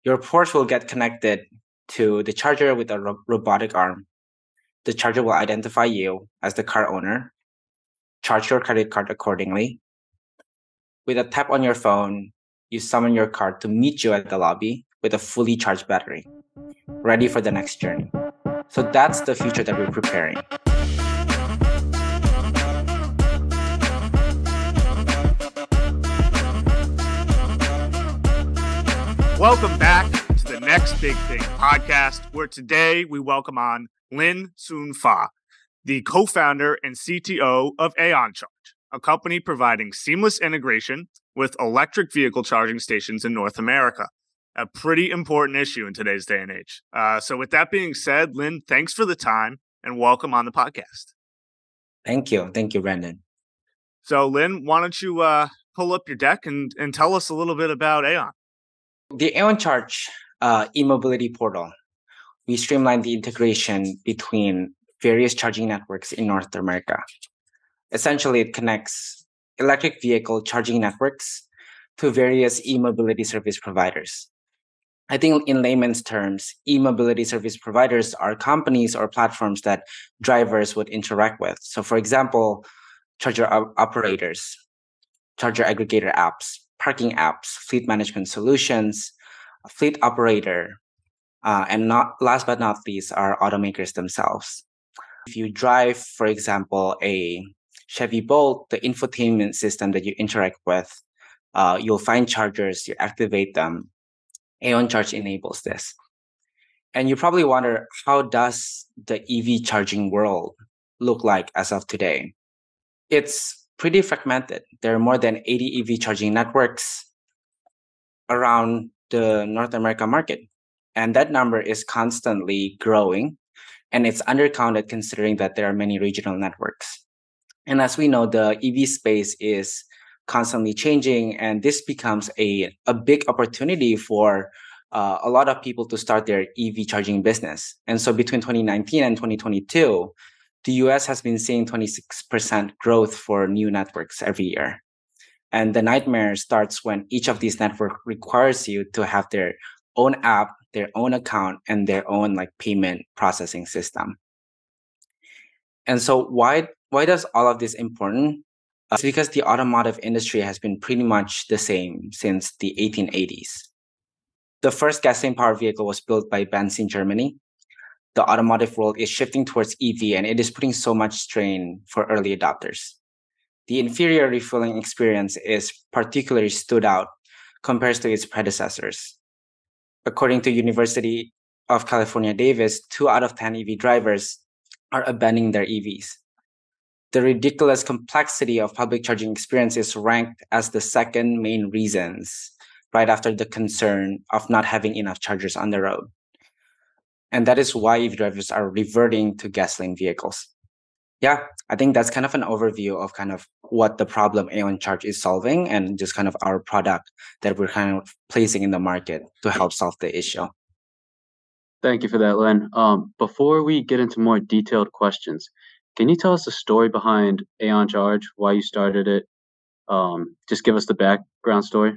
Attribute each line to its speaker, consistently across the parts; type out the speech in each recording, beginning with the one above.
Speaker 1: Your ports will get connected to the charger with a robotic arm. The charger will identify you as the car owner, charge your credit card accordingly. With a tap on your phone, you summon your card to meet you at the lobby with a fully charged battery, ready for the next journey. So that's the future that we're preparing.
Speaker 2: Welcome back to the Next Big Thing podcast, where today we welcome on Lin Sun Fa, the co-founder and CTO of AeonCharge, a company providing seamless integration with electric vehicle charging stations in North America, a pretty important issue in today's day and age. So with that being said, Lin, thanks for the time and welcome on the podcast.
Speaker 1: Thank you. Thank you, Brandon.
Speaker 2: So Lin, why don't you pull up your deck and tell us a little bit about Aeon?
Speaker 1: The AeonCharge e-mobility portal, we streamline the integration between various charging networks in North America. Essentially, it connects electric vehicle charging networks to various e-mobility service providers. I think in layman's terms, e-mobility service providers are companies or platforms that drivers would interact with. So for example, charger operators, charger aggregator apps, parking apps, fleet management solutions, a fleet operator, and not last but not least are automakers themselves. If you drive, for example, a Chevy Bolt, the infotainment system that you interact with, you'll find chargers, you activate them. AeonCharge enables this. And you probably wonder, how does the EV charging world look like as of today? It's pretty fragmented. There are more than 80 EV charging networks around the North America market. And that number is constantly growing. And it's undercounted considering that there are many regional networks. And as we know, the EV space is constantly changing. And this becomes a big opportunity for a lot of people to start their EV charging business. And so between 2019 and 2022, the US has been seeing 26% growth for new networks every year. And the nightmare starts when each of these networks requires you to have their own app, their own account, and their own payment processing system. And so why does all of this important? It's because the automotive industry has been pretty much the same since the 1880s. The first gasoline-powered vehicle was built by Benz in Germany. The automotive world is shifting towards EV, and it is putting so much strain for early adopters. The inferior refueling experience is particularly stood out compared to its predecessors. According to University of California, Davis, 2 out of 10 EV drivers are abandoning their EVs. The ridiculous complexity of public charging experience is ranked as the second main reasons, right after the concern of not having enough chargers on the road. And that is why EV drivers are reverting to gasoline vehicles. Yeah, I think that's kind of an overview of kind of what the problem AeonCharge is solving and just kind of our product that we're kind of placing in the market to help solve the issue.
Speaker 3: Thank you for that, Len. Before we get into more detailed questions, can you tell us the story behind AeonCharge, why you started it? Just give us the background story.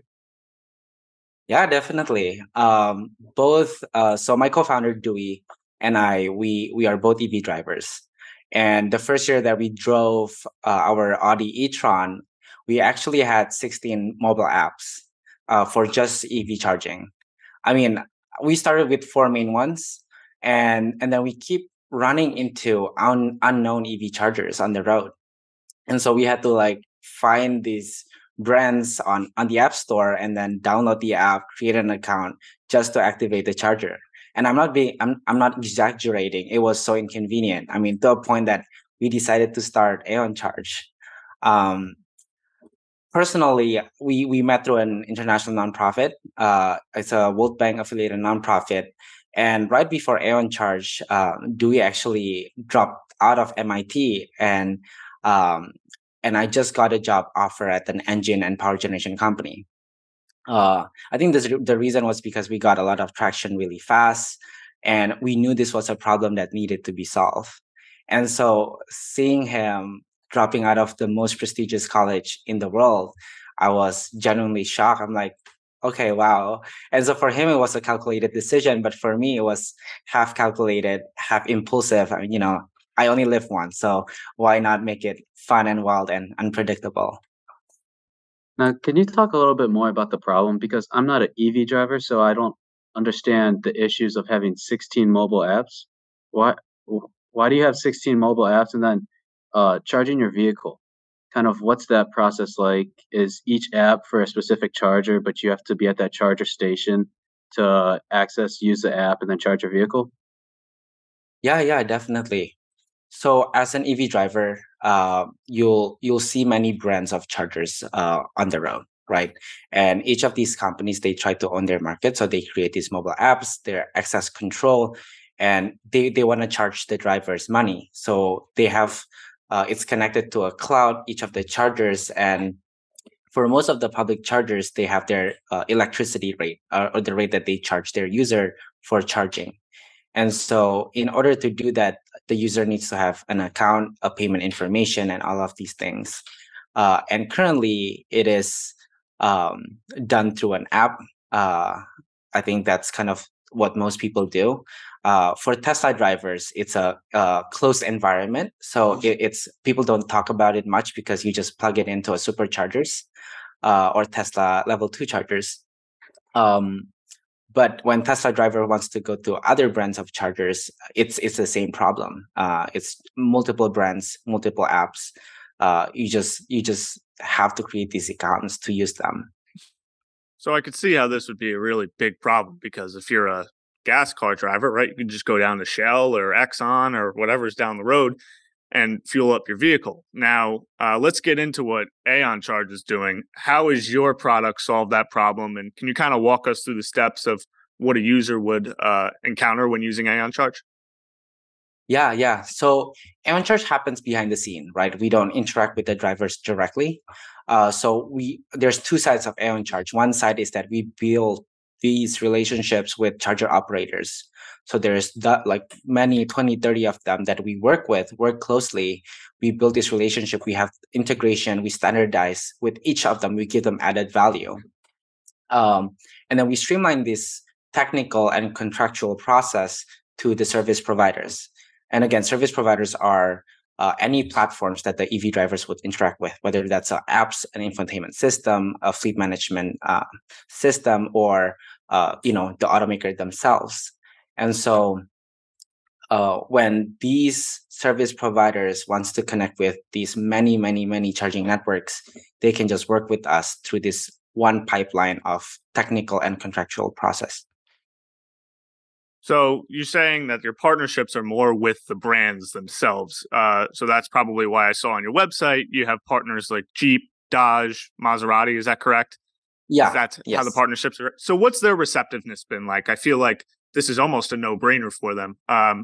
Speaker 1: Yeah, definitely. So my co-founder Dewey and I, we are both EV drivers. And the first year that we drove our Audi e-tron, we actually had 16 mobile apps for just EV charging. I mean, we started with 4 main ones, and then we keep running into unknown EV chargers on the road. And so we had to find these brands on the App Store and then download the app, create an account just to activate the charger. And I'm not exaggerating. It was so inconvenient. I mean, to a point that we decided to start AeonCharge. Personally, we met through an international nonprofit. It's a World Bank affiliated nonprofit. And right before AeonCharge, Dewey actually dropped out of MIT, and I just got a job offer at an engine and power generation company. I think the reason was because we got a lot of traction really fast, and we knew this was a problem that needed to be solved. And so seeing him dropping out of the most prestigious college in the world, I was genuinely shocked. I'm like, Okay, wow. And so for him, it was a calculated decision, but for me, it was half calculated, half impulsive. I only live once, so why not make it fun and wild and unpredictable?
Speaker 3: Now, can you talk a little bit more about the problem? Because I'm not an EV driver, so I don't understand the issues of having 16 mobile apps. Why, why do you have 16 mobile apps and then charging your vehicle? Kind of what's that process like? Is each app for a specific charger, but you have to be at that charger station to use the app, and then charge your vehicle?
Speaker 1: Yeah, definitely. So as an EV driver, you'll see many brands of chargers on the road, right? And each of these companies, they try to own their market, so they create these mobile apps, their access control, and they want to charge the drivers money. So they have it's connected to a cloud, each of the chargers, and for most of the public chargers, they have their electricity rate or the rate that they charge their user for charging. And so, in order to do that, the user needs to have an account, a payment information, and all of these things. And currently, it is um, done through an app. I think that's kind of what most people do. For Tesla drivers, it's a closed environment, so it's people don't talk about it much because you just plug it into a superchargers or Tesla level 2 chargers. Um, but when Tesla driver wants to go to other brands of chargers, it's the same problem. It's multiple brands, multiple apps. You just have to create these accounts to use them.
Speaker 2: So I could see how this would be a really big problem because if you're a gas car driver, right, you can just go down to Shell or Exxon or whatever's down the road and fuel up your vehicle. Now, let's get into what AeonCharge is doing. How is your product solve that problem? And can you kind of walk us through the steps of what a user would encounter when using AeonCharge?
Speaker 1: Yeah. So AeonCharge happens behind the scene, right? We don't interact with the drivers directly. So there's two sides of AeonCharge. One side is that we build these relationships with charger operators. So there's that like many 20, 30 of them that we work closely. We build this relationship. We have integration. We standardize with each of them. We give them added value. And then we streamline this technical and contractual process to the service providers. And again, service providers are any platforms that the EV drivers would interact with, whether that's apps, an infotainment system, a fleet management system, or the automaker themselves. And so when these service providers wants to connect with these many charging networks, they can just work with us through this one pipeline of technical and contractual process.
Speaker 2: So you're saying that your partnerships are more with the brands themselves. So that's probably why I saw on your website you have partners like Jeep, Dodge, Maserati. Is that correct?
Speaker 1: Yeah.
Speaker 2: That's how the
Speaker 1: Yes.
Speaker 2: partnerships are. So what's their receptiveness been like? I feel like this is almost a no-brainer for them.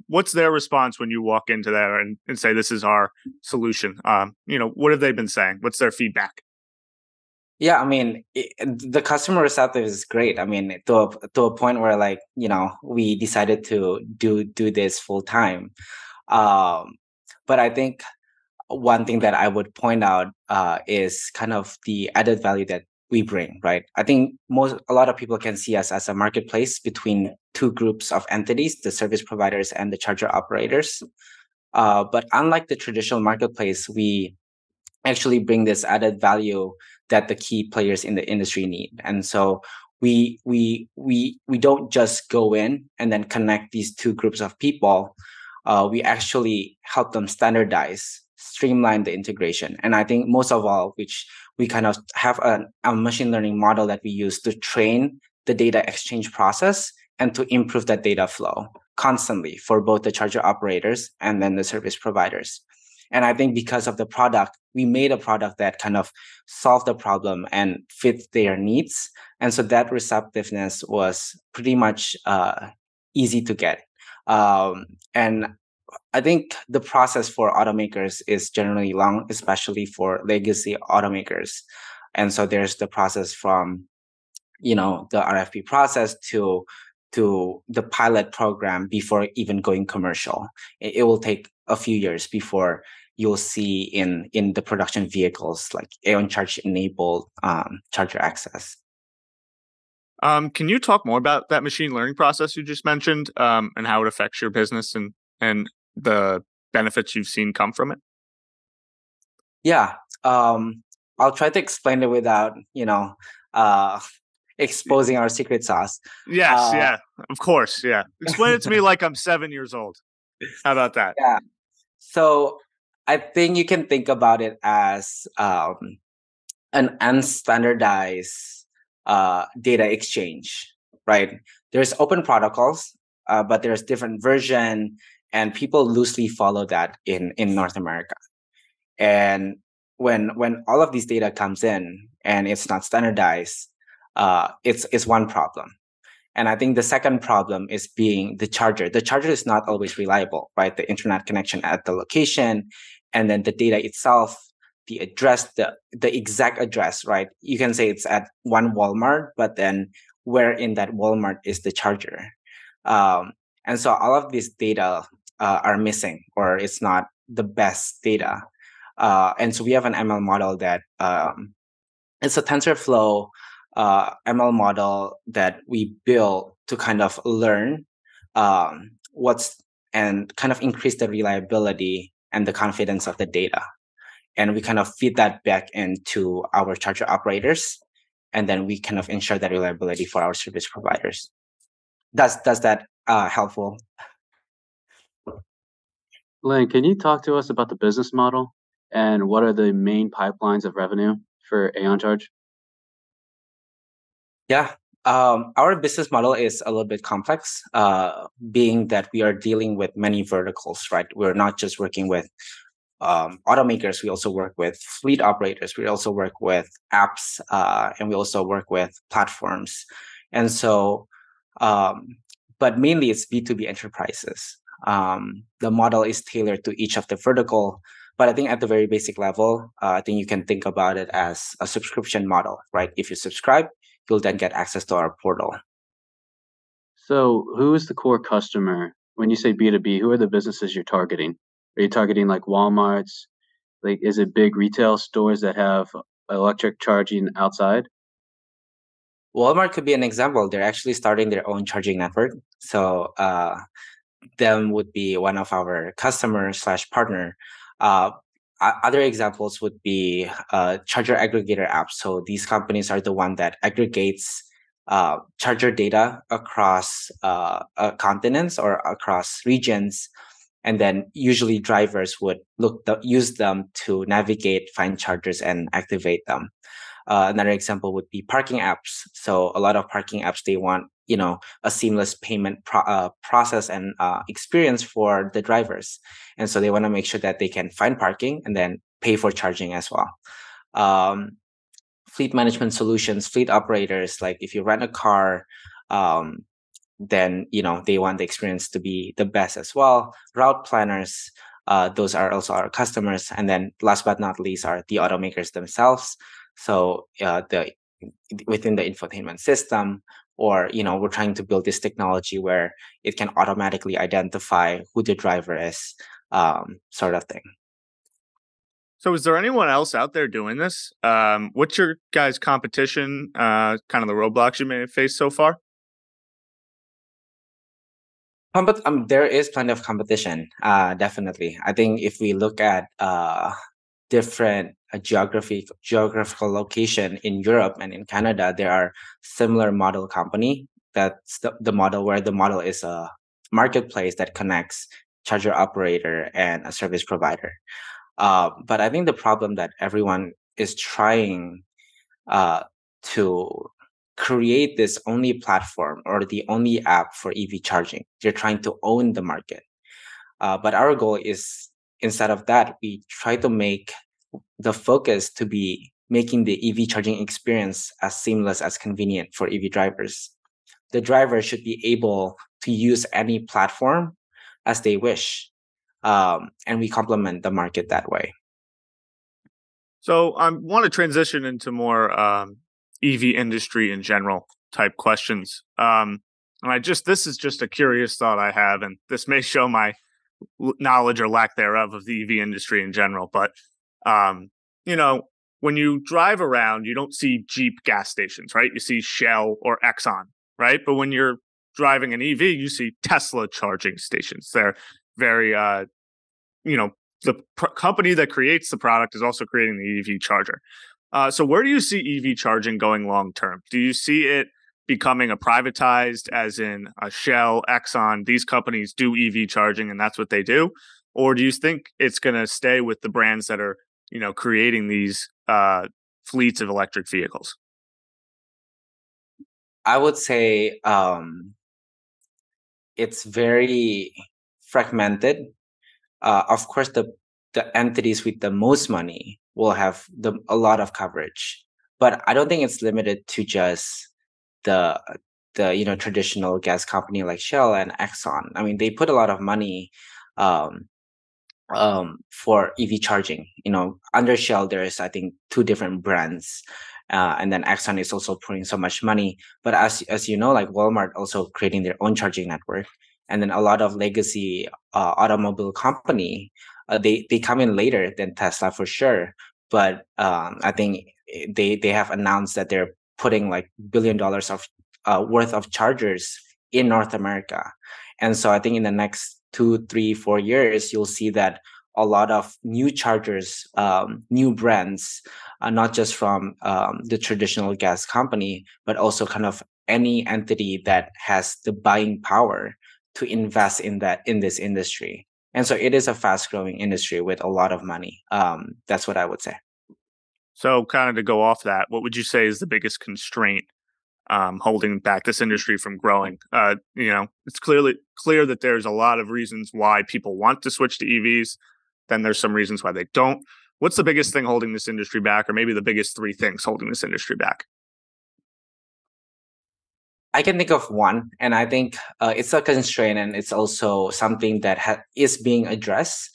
Speaker 2: What's their response when you walk into there and say, this is our solution? What have they been saying? What's their feedback?
Speaker 1: Yeah, I mean, the customer receptive is great. I mean, to a point where like, we decided to do this full time. Um, but I think one thing that I would point out is kind of the added value that we bring, right? I think a lot of people can see us as a marketplace between two groups of entities, the service providers and the charger operators. But unlike the traditional marketplace, we actually bring this added value that the key players in the industry need. And so we don't just go in and then connect these two groups of people. We actually help them standardize, streamline the integration. And I think most of all, which we kind of have a machine learning model that we use to train the data exchange process and to improve that data flow constantly for both the charger operators and then the service providers. And I think because of the product, we made a product that kind of solved the problem and fit their needs. And so that receptiveness was pretty much easy to get. And I think the process for automakers is generally long, especially for legacy automakers. And so there's the process from the RFP process to the pilot program before even going commercial. It will take a few years before you'll see in the production vehicles like AeonCharge enabled charger access.
Speaker 2: Can you talk more about that machine learning process you just mentioned, and how it affects your business and the benefits you've seen come from it?
Speaker 1: Yeah. I'll try to explain it without, uh, exposing our secret sauce.
Speaker 2: Yes,
Speaker 1: Uh,
Speaker 2: yeah, of course, yeah. Explain it to me like I'm 7 years old. How about that?
Speaker 1: yeah. So I think you can think about it as an unstandardized data exchange, right? There's open protocols, but there's different version, and people loosely follow that in North America. And when all of these data comes in and it's not standardized, it's one problem. And I think the second problem is being the charger. The charger is not always reliable, right? The internet connection at the location, and then the data itself, the address, the exact address, right? You can say it's at one Walmart, but then where in that Walmart is the charger? Um, and so all of these data are missing, or it's not the best data. And so we have an ML model that it's a TensorFlow ML model that we built to kind of learn what's and kind of increase the reliability and the confidence of the data. And we kind of feed that back into our charger operators, and then we kind of ensure that reliability for our service providers. Does that helpful?
Speaker 3: Lynn, can you talk to us about the business model and what are the main pipelines of revenue for AeonCharge?
Speaker 1: Yeah. Our business model is a little bit complex, being that we are dealing with many verticals, right? We're not just working with automakers. We also work with fleet operators. We also work with apps, and we also work with platforms. And so, um, but mainly it's B2B enterprises. The model is tailored to each of the vertical, but I think at the very basic level, I think you can think about it as a subscription model, right? If you subscribe, you'll then get access to our portal.
Speaker 3: So, who is the core customer? When you say B2B, who are the businesses you're targeting? Are you targeting like Walmarts? Like, is it big retail stores that have electric charging outside?
Speaker 1: Walmart could be an example. They're actually starting their own charging network. So them would be one of our customers slash partner. Uh, Other examples would be charger aggregator apps. So these companies are the one that aggregates charger data across continents or across regions, and then usually drivers would use them to navigate, find chargers, and activate them. Another example would be parking apps. So a lot of parking apps, they want a seamless payment process and experience for the drivers, and so they want to make sure that they can find parking and then pay for charging as well. Um, Fleet management solutions, fleet operators, like if you rent a car, um, then they want the experience to be the best as well. Route planners, those are also our customers, and then last but not least are the automakers themselves. So the within the infotainment system, or we're trying to build this technology where it can automatically identify who the driver is, sort of thing.
Speaker 2: So, is there anyone else out there doing this? What's your guys' competition? Kind of the roadblocks you may have faced so far?
Speaker 1: But there is plenty of competition, definitely. I think if we look at different geographical location in Europe and in Canada, there are similar model company. That's the model where the model is a marketplace that connects charger operator and a service provider. But I think the problem that everyone is trying to create this only platform or the only app for EV charging. They're trying to own the market. But our goal is, instead of that, we try to make the focus to be making the EV charging experience as seamless as convenient for EV drivers. The driver should be able to use any platform as they wish. And we complement the market that way.
Speaker 2: So, I want to transition into more EV industry in general type questions. And this is just a curious thought I have, and this may show my knowledge or lack thereof of the EV industry in general. But, um, you know, when you drive around, you don't see Jeep gas stations, right? You see Shell or Exxon, right? But when you're driving an EV, you see Tesla charging stations. They're very, the company that creates the product is also creating the EV charger. So where do you see EV charging going long term? Do you see it becoming a privatized, as in a Shell, Exxon? These companies do EV charging, and that's what they do, or do you think it's going to stay with the brands that are, creating these fleets of electric vehicles?
Speaker 1: I would say it's very fragmented. Of course, the entities with the most money will have a lot of coverage, but I don't think it's limited to just the traditional gas company like Shell and Exxon. I mean, they put a lot of money um, for EV charging. Under Shell, there's I think two different brands, and then Exxon is also putting so much money. But as you know, like Walmart also creating their own charging network, and then a lot of legacy automobile company, they come in later than Tesla for sure. But I think they have announced that they're putting like $1 billion of worth of chargers in North America, and so I think in the next 2, 3, 4 years, you'll see that a lot of new chargers, new brands, not just from the traditional gas company, but also kind of any entity that has the buying power to invest in this industry. And so it is a fast growing industry with a lot of money. That's what I would say.
Speaker 2: So, kind of to go off that, what would you say is the biggest constraint holding back this industry from growing? It's clear that there's a lot of reasons why people want to switch to EVs. Then there's some reasons why they don't. What's the biggest thing holding this industry back, or maybe the biggest three things holding this industry back?
Speaker 1: I can think of one, and I think it's a constraint, and it's also something that is being addressed.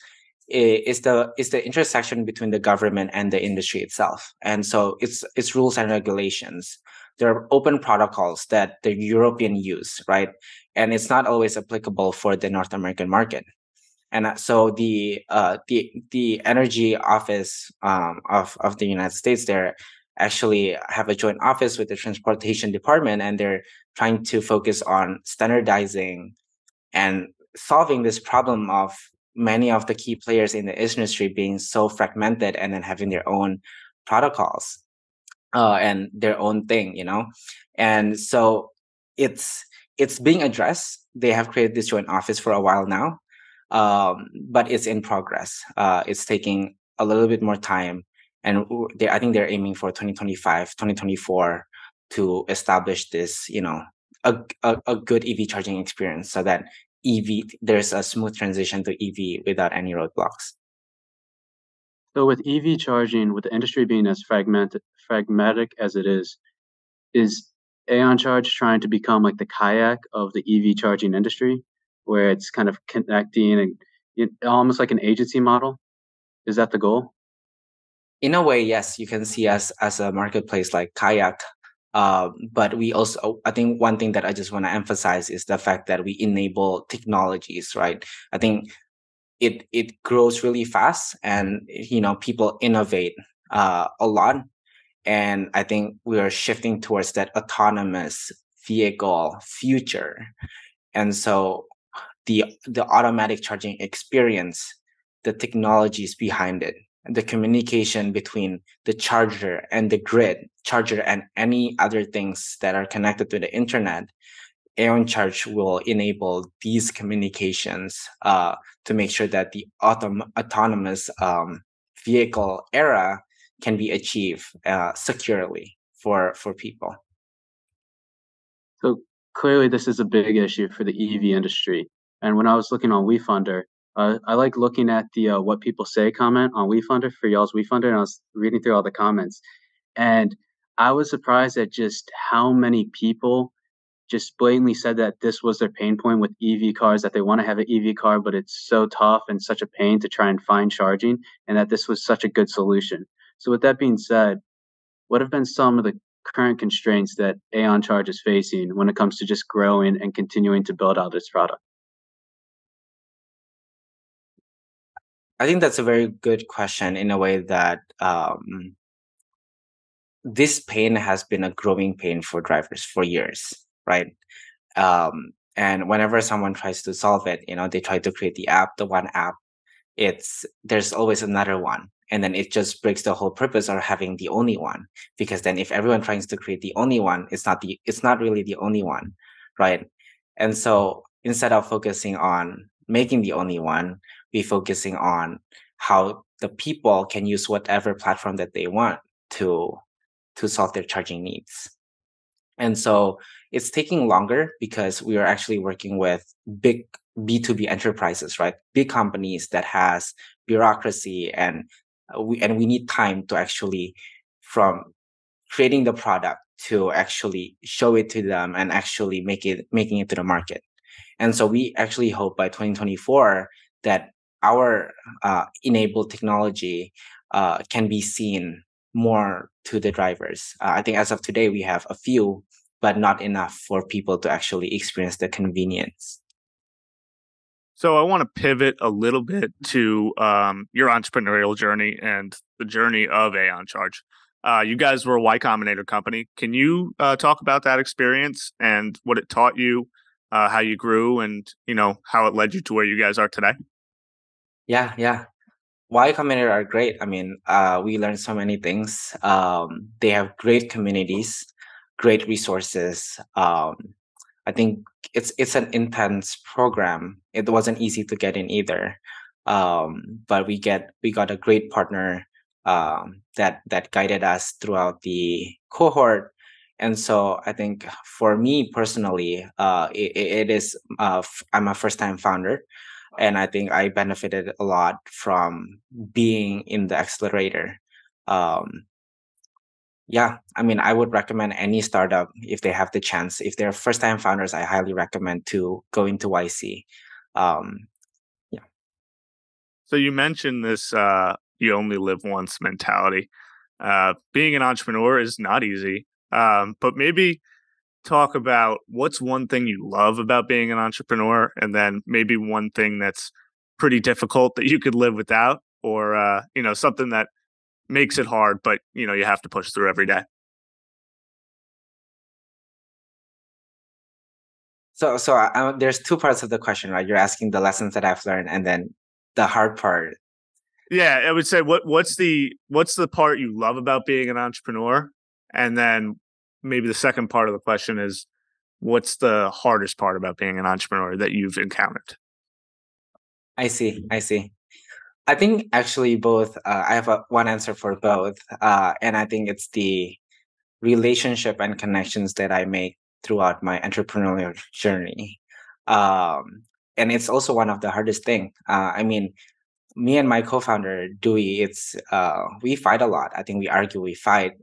Speaker 1: Is the intersection between the government and the industry itself, and so it's rules and regulations. There are open protocols that the European use, right, and it's not always applicable for the North American market. And so the energy office of the United States there actually have a joint office with the transportation department, and they're trying to focus on standardizing and solving this problem of many of the key players in the industry being so fragmented and then having their own protocols and their own thing, and so it's being addressed. They have created this joint office for a while now, but it's in progress. It's taking a little bit more time, and I think they're aiming for 2025, 2024 to establish this, a good EV charging experience, so that there's a smooth transition to EV without any roadblocks.
Speaker 3: So with EV charging, with the industry being as pragmatic as it is AeonCharge trying to become like the kayak of the EV charging industry, where it's kind of connecting and almost like an agency model? Is that the goal?
Speaker 1: In a way, yes, you can see us as a marketplace like Kayak. But we also, I think one thing that I just want to emphasize is the fact that we enable technologies, right? I think it grows really fast, and people innovate a lot, and I think we are shifting towards that autonomous vehicle future. And so the automatic charging experience, the technologies behind it, the communication between the charger and the grid, charger and any other things that are connected to the internet, AeonCharge will enable these communications to make sure that the autonomous vehicle era can be achieved securely for people.
Speaker 3: So clearly, this is a big issue for the EV industry. And when I was looking on WeFunder, I like looking at the what people say comment on WeFunder for y'all's WeFunder, and I was reading through all the comments, and I was surprised at just how many people just blatantly said that this was their pain point with EV cars, that they want to have an EV car, but it's so tough and such a pain to try and find charging, and that this was such a good solution. So with that being said, what have been some of the current constraints that AeonCharge is facing when it comes to just growing and continuing to build out its product?
Speaker 1: I think that's a very good question in a way that this pain has been a growing pain for drivers for years, right? And whenever someone tries to solve it, they try to create the one app. There's always another one, and then it just breaks the whole purpose of having the only one. Because then, if everyone tries to create the only one, it's not really the only one, right? And so instead of focusing on making the only one, we focusing on how the people can use whatever platform that they want to solve their charging needs. And so it's taking longer because we are actually working with big B2B enterprises, right? Big companies that has bureaucracy, and we need time to actually, from creating the product to actually show it to them and actually making it to the market. And so we actually hope by 2024 that our enabled technology can be seen more to the drivers. I think as of today, we have a few, but not enough for people to actually experience the convenience.
Speaker 2: So I want to pivot a little bit to your entrepreneurial journey and the journey of AeonCharge. You guys were a Y Combinator company. Can you talk about that experience and what it taught you, how you grew, and how it led you to where you guys are today?
Speaker 1: Yeah. Y Combinator are great. I mean, we learned so many things. They have great communities, great resources. I think it's an intense program. It wasn't easy to get in either, but we got a great partner that guided us throughout the cohort. And so I think for me personally, it is I'm a first time founder, and I think I benefited a lot from being in the accelerator. Um, yeah, I mean, I would recommend any startup if they have the chance. If they're first time founders, I highly recommend to go into YC. Um, yeah.
Speaker 2: So you mentioned this you only live once mentality. Being an entrepreneur is not easy, but maybe talk about what's one thing you love about being an entrepreneur, and then maybe one thing that's pretty difficult that you could live without, or something that makes it hard, but you have to push through every day.
Speaker 1: So there's two parts of the question, right? You're asking the lessons that I've learned, and then the hard part.
Speaker 2: Yeah, I would say what's the part you love about being an entrepreneur, and then maybe the second part of the question is what's the hardest part about being an entrepreneur that you've encountered?
Speaker 1: I see. I think actually both. I have one answer for both, and I think it's the relationship and connections that I make throughout my entrepreneurial journey. Um, and it's also one of the hardest thing. I mean, me and my co-founder Dewey, we fight a lot. I think we argue, we fight.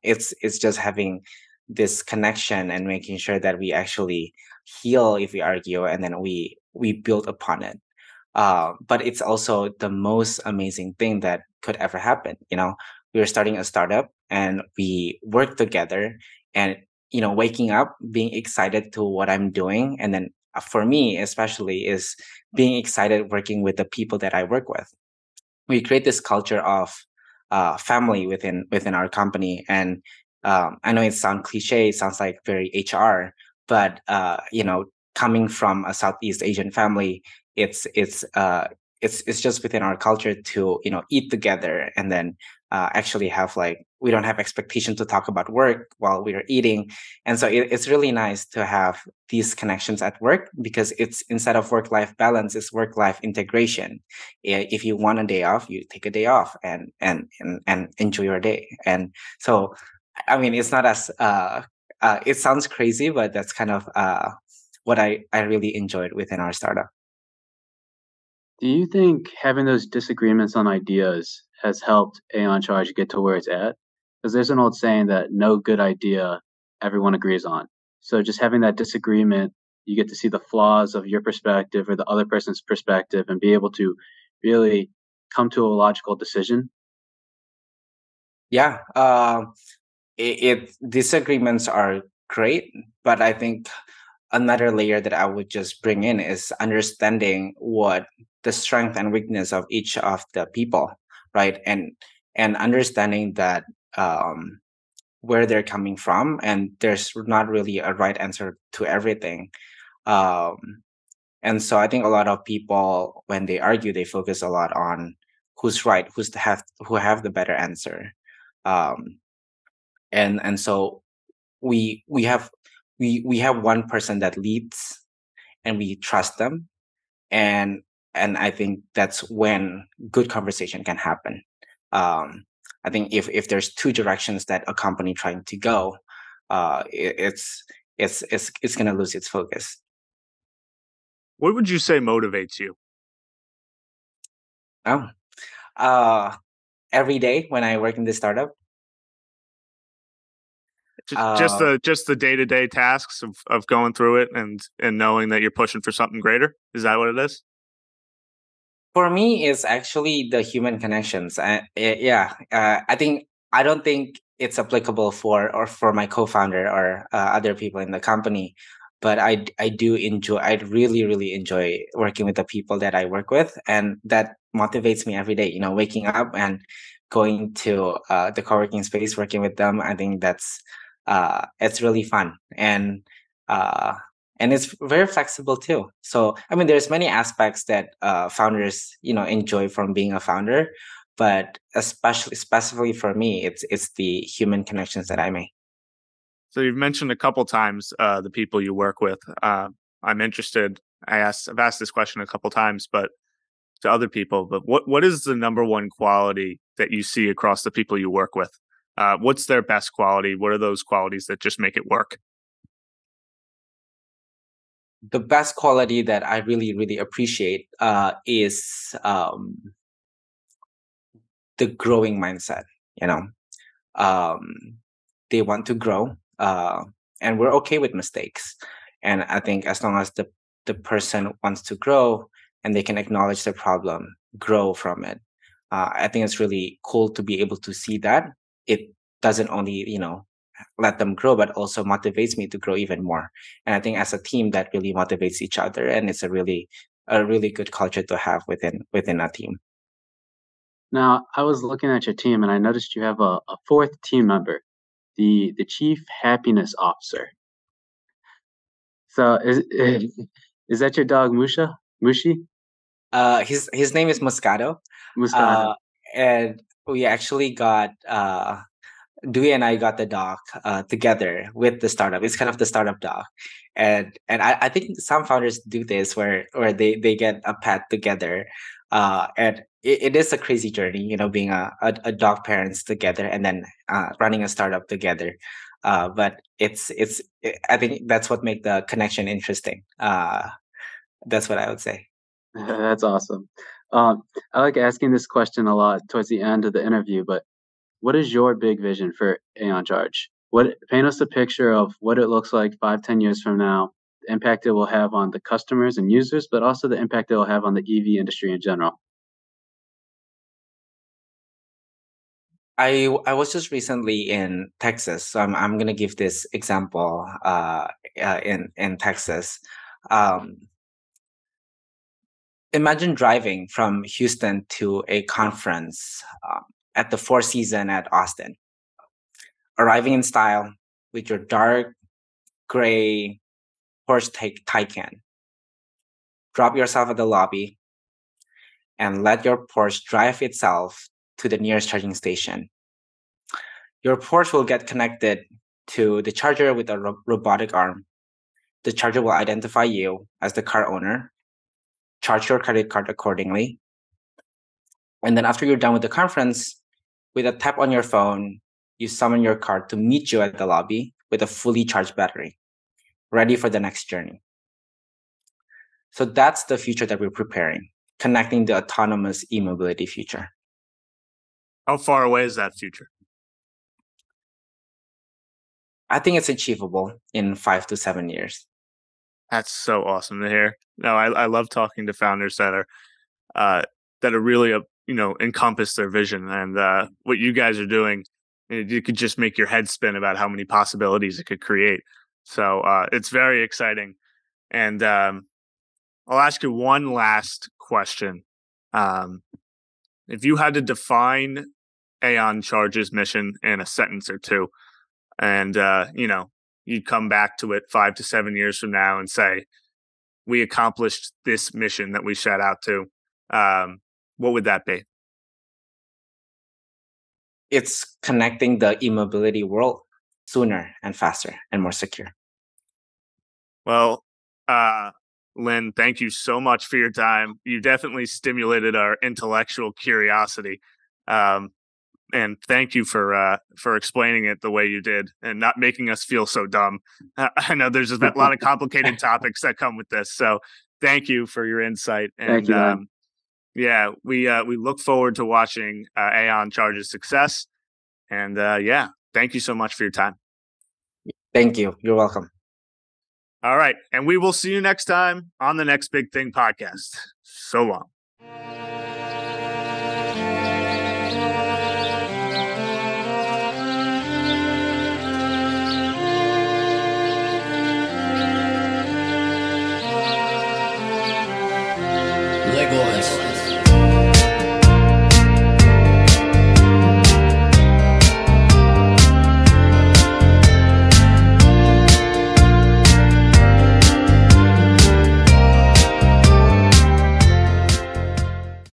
Speaker 1: It's just having this connection and making sure that we actually heal if we argue, and then we build upon it. But it's also the most amazing thing that could ever happen. We are starting a startup and we work together, and waking up, being excited to what I'm doing, and then for me especially is being excited working with the people that I work with. We create this culture of family within our company. And I know it sounds cliche, it sounds like very HR, but coming from a Southeast Asian family, it's just within our culture to eat together, and then actually have, like, we don't have expectation to talk about work while we are eating. And so it's really nice to have these connections at work, because it's, instead of work life balance, it's work life integration. If you want a day off, you take a day off and enjoy your day. And so, I mean, it's not as it sounds crazy, but that's kind of what I really enjoyed within our startup.
Speaker 3: Do you think having those disagreements on ideas has helped AeonCharge get to where it's at? Because there's an old saying that no good idea everyone agrees on. So just having that disagreement, you get to see the flaws of your perspective or the other person's perspective and be able to really come to a logical decision.
Speaker 1: Yeah, disagreements are great, but I think another layer that I would just bring in is understanding what the strength and weakness of each of the people, right? And understanding that where they're coming from, and there's not really a right answer to everything. And so I think a lot of people, when they argue, they focus a lot on who's right, who have the better answer. Um, and so we have we have one person that leads, and we trust them, and I think that's when good conversation can happen. I think if there's two directions that a company trying to go, it's gonna lose its focus.
Speaker 2: What would you say motivates you?
Speaker 1: Oh, uh, every day when I work in this startup, uh,
Speaker 2: Just the day to day tasks of going through it and knowing that you're pushing for something greater. Is that what it is?
Speaker 1: for me, it's actually the human connections. Yeah, I think I don't think it's applicable for my co-founder or other people in the company, but I do enjoy. I really enjoy working with the people that I work with, and that motivates me every day. You know, waking up and going to the co-working space, working with them. I think that's it's really fun, uh, and it's very flexible too. So I mean, there's many aspects that founders enjoy from being a founder, but especially specifically for me, it's the human connections that I make.
Speaker 2: So you've mentioned a couple times the people you work with. I'm interested. I've asked this question a couple times, but to other people. But what is the number one quality that you see across the people you work with? What's their best quality? What are those qualities that just make it work?
Speaker 1: The best quality that I really appreciate is the growing mindset. You know, um, they want to grow, and we're okay with mistakes. And I think as long as the person wants to grow and they can acknowledge the problem, grow from it, I think it's really cool to be able to see that it doesn't only let them grow, but also motivates me to grow even more. And I think as a team, that really motivates each other, and it's a really good culture to have within a team.
Speaker 3: Now, I was looking at your team and I noticed you have a fourth team member, the chief happiness officer. So is that your dog Musha? Mushi?
Speaker 1: His name is Moscato,
Speaker 3: Muscato.
Speaker 1: uh, and we actually got Dewey and I got the dog together with the startup. It's kind of the startup dog, and I think some founders do this where they get a pet together, and it is a crazy journey, being a dog parents together and then running a startup together. But I think that's what make the connection interesting. That's what I would say.
Speaker 3: That's awesome. I like asking this question a lot towards the end of the interview, but what is your big vision for AeonCharge? What paint us a picture of what it looks like 5, 10 years from now, the impact it will have on the customers and users, but also the impact it will have on the EV industry in general.
Speaker 1: I was just recently in Texas, so I'm gonna give this example in Texas. Um, Imagine driving from Houston to a conference at the Four Seasons at Austin, arriving in style with your dark gray Porsche Taycan. Drop yourself at the lobby and let your Porsche drive itself to the nearest charging station. Your Porsche will get connected to the charger with a robotic arm. The charger will identify you as the car owner, charge your credit card accordingly, and then after you're done with the conference, with a tap on your phone, you summon your car to meet you at the lobby with a fully charged battery, ready for the next journey. So that's the future that we're preparing, connecting the autonomous e-mobility future.
Speaker 2: How far away is that future?
Speaker 1: I think it's achievable in 5 to 7 years.
Speaker 2: That's so awesome to hear. No, I love talking to founders that are really encompass their vision, and what you guys are doing. You could just make your head spin about how many possibilities it could create. So it's very exciting. And I'll ask you one last question. Um, if you had to define AeonCharge's mission in a sentence or two, and you'd come back to it 5 to 7 years from now and say, we accomplished this mission that we set out to, what would that be?
Speaker 1: It's connecting the e-mobility world sooner and faster and more secure.
Speaker 2: Well, Lin, thank you so much for your time. You definitely stimulated our intellectual curiosity. And thank you for explaining it the way you did and not making us feel so dumb. I know there's a lot of complicated topics that come with this, so thank you for your insight. And
Speaker 3: Thank you, man.
Speaker 2: yeah, we look forward to watching AeonCharge's success. And thank you so much for your time.
Speaker 1: Thank you. You're welcome.
Speaker 2: All right, and we will see you next time on the Next Big Thing podcast. So long.